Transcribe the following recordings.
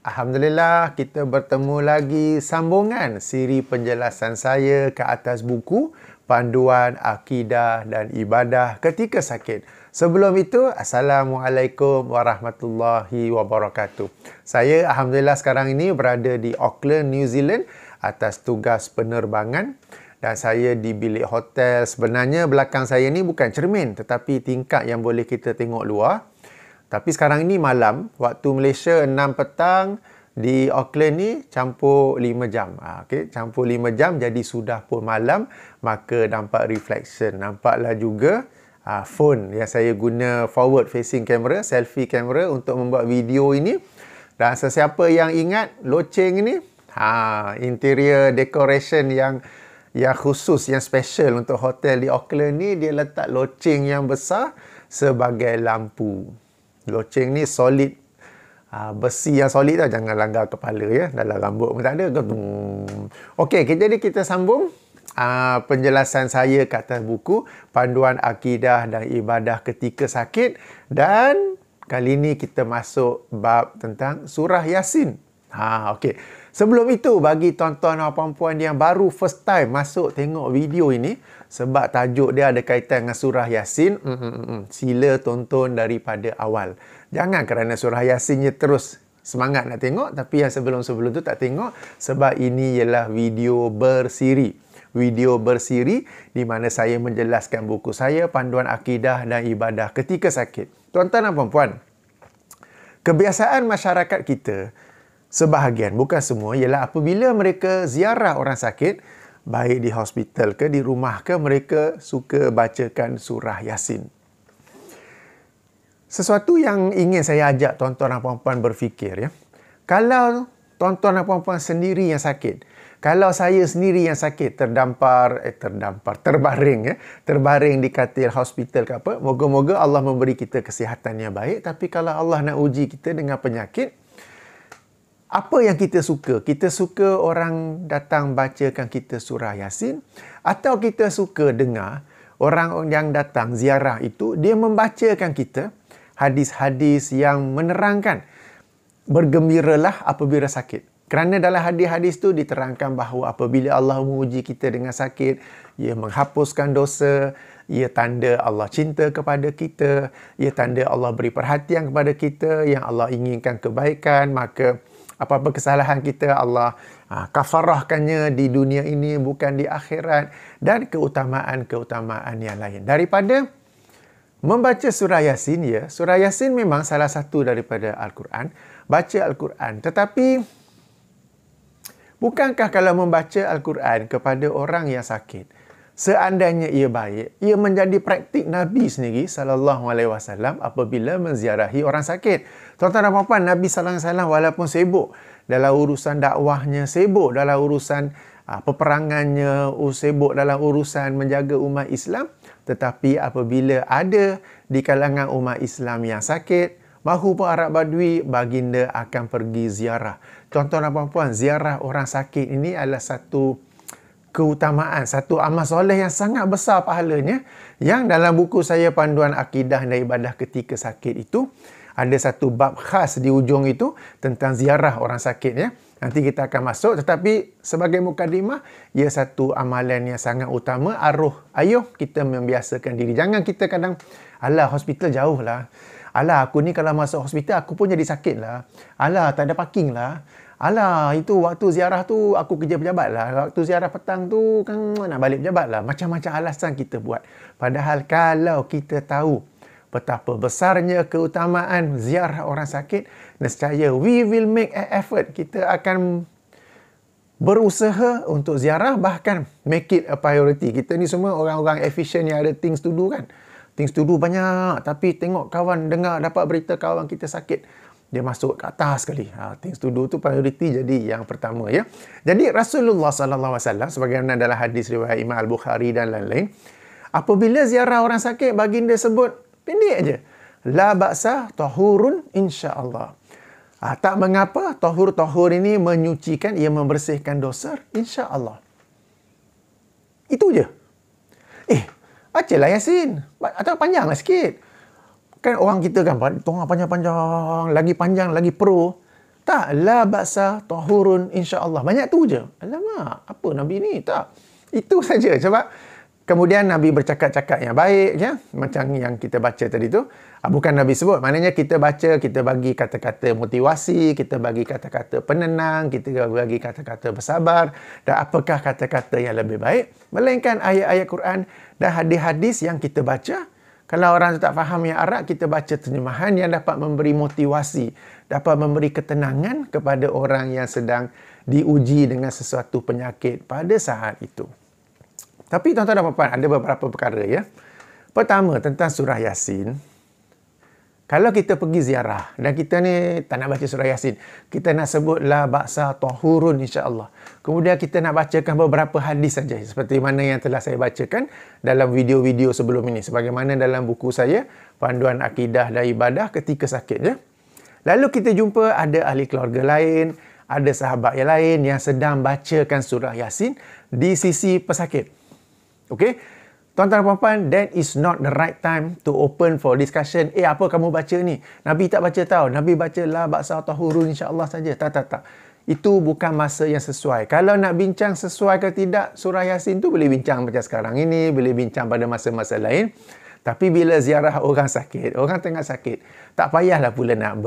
Alhamdulillah, kita bertemu lagi sambungan siri penjelasan saya ke atas buku Panduan Akidah dan Ibadah Ketika Sakit. Sebelum itu, Assalamualaikum warahmatullahi wabarakatuh. Saya Alhamdulillah sekarang ini berada di Auckland, New Zealand atas tugas penerbangan dan saya di bilik hotel. Sebenarnya belakang saya ni bukan cermin tetapi tingkap yang boleh kita tengok luar. Tapi sekarang ini malam, waktu Malaysia 6 petang, di Auckland ni campur 5 jam. Okay? Campur 5 jam, jadi sudah pun malam, maka nampak reflection. Nampaklah juga phone yang saya guna forward facing camera, selfie camera untuk membuat video ini. Dan sesiapa yang ingat loceng ni, interior decoration yang khusus, yang special untuk hotel di Auckland ni, dia letak loceng yang besar sebagai lampu. Loceng ni solid, besi yang solid tau, jangan langgar kepala ya, dalam rambut pun tak ada. Okey, jadi kita sambung penjelasan saya ke atas buku Panduan Akidah dan Ibadah Ketika Sakit, dan kali ini kita masuk bab tentang surah Yasin. Okey. Sebelum itu, bagi tuan-tuan dan puan-puan yang baru first time masuk tengok video ini, sebab tajuk dia ada kaitan dengan surah Yasin, sila tonton daripada awal. Jangan kerana surah Yasinnya terus semangat nak tengok, tapi yang sebelum-sebelum tu tak tengok, sebab ini ialah video bersiri. Video bersiri di mana saya menjelaskan buku saya, Panduan Akidah dan Ibadah Ketika Sakit. Tuan-tuan dan puan-puan, kebiasaan masyarakat kita, sebahagian, bukan semua, ialah apabila mereka ziarah orang sakit, baik di hospital ke di rumah ke, mereka suka bacakan surah Yasin. Sesuatu yang ingin saya ajak tuan-tuan dan puan-puan berfikir, ya. Kalau tuan-tuan dan puan-puan sendiri yang sakit, kalau saya sendiri yang sakit, terbaring di katil hospital ke apa, moga-moga Allah memberi kita kesihatan yang baik. Tapi kalau Allah nak uji kita dengan penyakit, apa yang kita suka? Kita suka orang datang bacakan kita surah Yasin, atau kita suka dengar orang yang datang ziarah itu, dia membacakan kita hadis-hadis yang menerangkan bergembiralah apabila sakit. Kerana dalam hadis-hadis itu diterangkan bahawa apabila Allah menguji kita dengan sakit, ia menghapuskan dosa, ia tanda Allah cinta kepada kita, ia tanda Allah beri perhatian kepada kita, yang Allah inginkan kebaikan, maka apa-apa kesalahan kita Allah kafarahkannya di dunia ini, bukan di akhirat, dan keutamaan-keutamaan yang lain. Daripada membaca surah Yasin, ya, surah Yasin memang salah satu daripada Al-Quran, baca Al-Quran. Tetapi, bukankah kalau membaca Al-Quran kepada orang yang sakit, seandainya ia baik, ia menjadi praktik Nabi sendiri sallallahu alaihi wasallam apabila menziarahi orang sakit. Tuan-tuan dan puan-puan, Nabi sallallahu alaihi wasallam walaupun sibuk dalam urusan dakwahnya, sibuk dalam urusan peperangannya, sibuk dalam urusan menjaga umat Islam, tetapi apabila ada di kalangan umat Islam yang sakit, mahu pun Arab Badui, baginda akan pergi ziarah. Tuan-tuan dan puan-puan, ziarah orang sakit ini adalah satu keutamaan, satu amal soleh yang sangat besar pahalanya, yang dalam buku saya Panduan Akidah dan Ibadah Ketika Sakit itu ada satu bab khas di ujung itu tentang ziarah orang sakit, ya. Nanti kita akan masuk, tetapi sebagai mukadimah, ia satu amalan yang sangat utama. Ayuh kita membiasakan diri. Jangan kita kadang, alah hospital jauh lah, alah aku ni kalau masuk hospital aku pun jadi sakit lah, alah tak ada parking lah, alah, itu waktu ziarah tu aku kerja pejabat lah, waktu ziarah petang tu kan nak balik pejabat lah. Macam-macam alasan kita buat. Padahal kalau kita tahu betapa besarnya keutamaan ziarah orang sakit, nescaya we will make an effort. Kita akan berusaha untuk ziarah, bahkan make it a priority. Kita ni semua orang-orang efficient yang ada things to do kan. Things to do banyak, tapi tengok kawan, dengar dapat berita kawan kita sakit, dia masuk ke atas sekali. Things to do tu priority jadi yang pertama, ya. Jadi Rasulullah sallallahu alaihi wasallam sebagaimana dalam hadis riwayat Imam Al-Bukhari dan lain-lain, apabila ziarah orang sakit, baginda sebut pendek aja, la ba'sa tahurun insya-Allah. Tak mengapa, tahur ini menyucikan, ia membersihkan dosa insya-Allah. Itu je. Bacalah Yasin, atau panjanglah sikit. Kan orang kita kan tengah panjang-panjang, lagi pro. Tak, la ba'sa tahurun insya-Allah. Banyak tu je. Alamak, apa Nabi ni? Tak. Itu saja. Sebab kemudian Nabi bercakap-cakap yang baik, ya, macam yang kita baca tadi tu. Bukan Nabi sebut, maknanya kita baca, kita bagi kata-kata motivasi, kita bagi kata-kata penenang, kita bagi kata-kata bersabar, dan apakah kata-kata yang lebih baik, melainkan ayat-ayat Quran dan hadis-hadis yang kita baca. Kalau orang tu tak faham yang Arab, kita baca terjemahan yang dapat memberi motivasi, dapat memberi ketenangan kepada orang yang sedang diuji dengan sesuatu penyakit pada saat itu. Tapi tuan-tuan dan puan-puan, ada beberapa perkara, ya. Pertama, tentang surah Yasin. Kalau kita pergi ziarah dan kita ni tak nak baca surah Yasin, kita nak sebut la ba'sa tahurun insya-Allah. Kemudian kita nak bacakan beberapa hadis saja seperti mana yang telah saya bacakan dalam video-video sebelum ini, sebagaimana dalam buku saya Panduan Akidah dan Ibadah Ketika Sakit, ya. Lalu kita jumpa ada ahli keluarga lain, ada sahabat yang lain yang sedang bacakan surah Yasin di sisi pesakit. Okey? Tuan-tuan dan puan-puan, that is not the right time to open for discussion. Apa kamu baca ni? Nabi tak baca tau. Nabi baca la ba'sa tahurun insya-Allah saja. Tak. Itu bukan masa yang sesuai. Kalau nak bincang sesuai ke tidak surah Yasin tu boleh bincang macam sekarang ini, boleh bincang pada masa-masa lain. Tapi bila ziarah orang sakit, orang tengah sakit, tak payahlah pula nak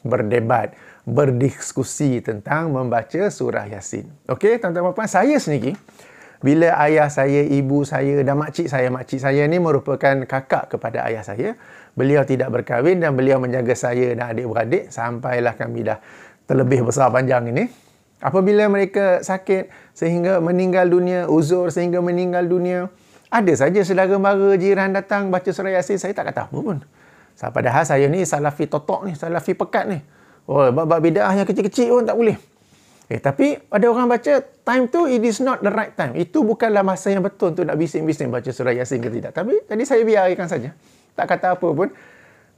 berdebat, berdiskusi tentang membaca surah Yasin. Okey, tuan-tuan dan puan-puan, saya sendiri bila ayah saya, ibu saya dan makcik saya ni merupakan kakak kepada ayah saya. Beliau tidak berkahwin dan beliau menjaga saya dan adik-beradik sampailah kami dah terlebih besar panjang ini. Apabila mereka sakit sehingga meninggal dunia, uzur sehingga meninggal dunia, ada saja saudara mara jiran datang baca surah Yasin, saya tak kata apa pun. Padahal saya ni salafi totok ni, salafi pekat ni. Bab bid'ah yang kecil-kecil pun tak boleh. Tapi ada orang baca, time tu it is not the right time. Itu bukanlah masa yang betul untuk nak bising-bising baca surah Yasin ke tidak. Tapi tadi saya biarkan saja. Tak kata apa pun.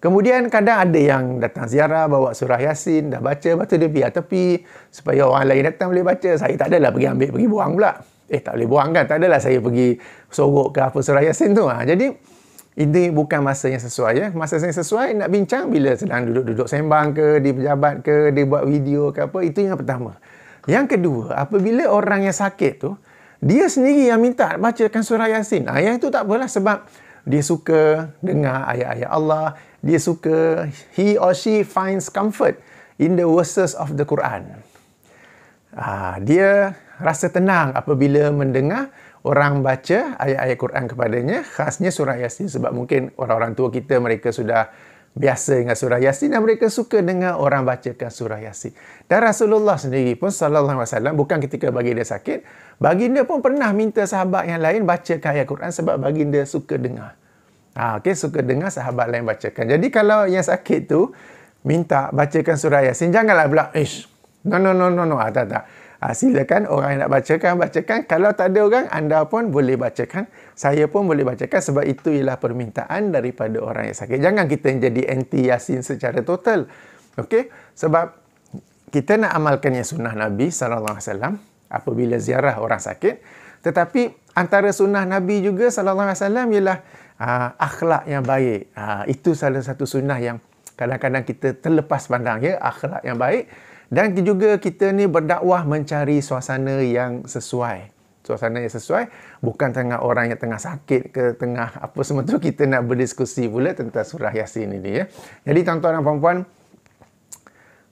Kemudian kadang ada yang datang ziarah bawa surah Yasin, dah baca, lepas tu dia biar tepi supaya orang lain datang boleh baca. Saya tak adalah pergi ambil, pergi buang pula. Tak boleh buang kan? Tak adalah saya pergi sorok ke apa surah Yasin tu. Jadi ini bukan masa yang sesuai, ya. Masa yang sesuai nak bincang bila sedang duduk-duduk sembang ke, di pejabat ke, dia buat video ke apa. Itu yang pertama. Yang kedua, apabila orang yang sakit tu, dia sendiri yang minta bacakan surah Yasin. Yang itu tak apalah sebab dia suka dengar ayat-ayat Allah. Dia suka, he or she finds comfort in the verses of the Quran. Dia rasa tenang apabila mendengar orang baca ayat-ayat Quran kepadanya, khasnya surah Yasin. Sebab mungkin orang-orang tua kita, mereka sudah biasa dengan surah Yasin dan mereka suka dengar orang bacakan surah Yasin. Dan Rasulullah sendiri pun sallallahu alaihi wasallam, bukan ketika baginda sakit, baginda pun pernah minta sahabat yang lain bacakan ayat Quran sebab baginda suka dengar. Suka dengar sahabat lain bacakan. Jadi kalau yang sakit tu minta bacakan surah Yasin, janganlah pula no, tak. Silakan orang yang nak bacakan. Kalau tak ada orang, anda pun boleh bacakan. Saya pun boleh bacakan sebab itu ialah permintaan daripada orang yang sakit. Jangan kita jadi anti Yasin secara total. Okey? Sebab kita nak amalkan yang sunnah Nabi SAW apabila ziarah orang sakit. Tetapi antara sunnah Nabi juga SAW ialah akhlak yang baik. Itu salah satu sunnah yang kadang-kadang kita terlepas pandang, ya, akhlak yang baik. Dan juga kita ni berdakwah mencari suasana yang sesuai. Suasana yang sesuai, bukan tengah orang yang tengah sakit ke tengah apa semua tu kita nak berdiskusi pula tentang surah Yasin ini, ya. Jadi tuan-tuan dan puan-puan,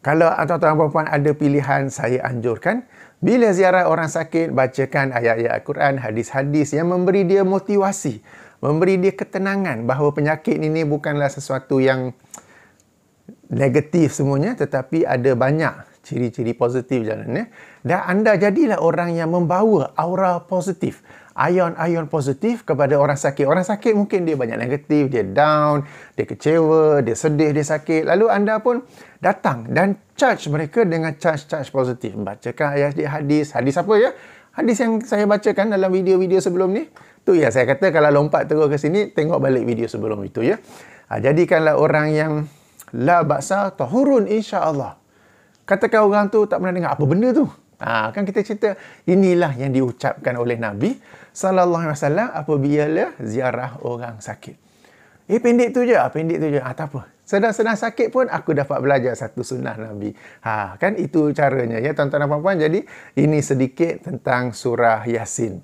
kalau tuan-tuan dan puan-puan ada pilihan, saya anjurkan bila ziarah orang sakit, bacakan ayat-ayat Al-Quran, hadis-hadis yang memberi dia motivasi, memberi dia ketenangan bahawa penyakit ini bukanlah sesuatu yang negatif semuanya, tetapi ada banyak ciri-ciri positif jalannya. Dan anda jadilah orang yang membawa aura positif, ion-ion positif kepada orang sakit. Orang sakit mungkin dia banyak negatif, dia down, dia kecewa, dia sedih, dia sakit. Lalu anda pun datang dan charge mereka dengan charge positif. Bacakan ayat hadis. Hadis apa, ya? Hadis yang saya bacakan dalam video-video sebelum ni. Tu ya, saya kata kalau lompat terus ke sini, tengok balik video sebelum itu, ya. Jadikanlah orang yang la ba'sa tahurun insya-Allah. Katakan orang tu tak pernah dengar apa benda tu. Kan kita cerita, inilah yang diucapkan oleh Nabi sallallahu alaihi wasallam apabila ziarah orang sakit. Pendek tu je. Tak apa. Sedang-sedang sakit pun aku dapat belajar satu sunnah Nabi. Kan itu caranya ya tuan-tuan dan puan-puan. Jadi ini sedikit tentang surah Yasin.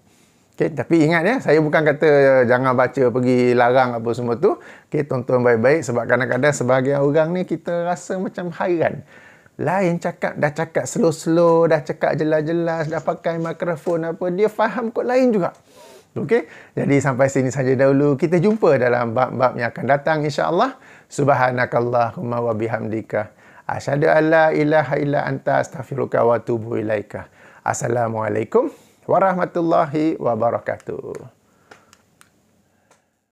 Okay, tapi ingat ya, saya bukan kata jangan baca, pergi larang apa semua tu. Okay, tonton baik-baik sebab kadang-kadang sebahagian orang ni kita rasa macam hairan. Lain dah cakap slow-slow, dah cakap jelas-jelas, dah pakai mikrofon apa, dia faham kot lain juga. Okey, jadi sampai sini saja dahulu. Kita jumpa dalam bab-bab yang akan datang insya-Allah. Subhanakallahumma wa bihamdika asyhadu an la ilaha illa anta astaghfiruka wa atubu ilaika. Assalamualaikum warahmatullahi wabarakatuh.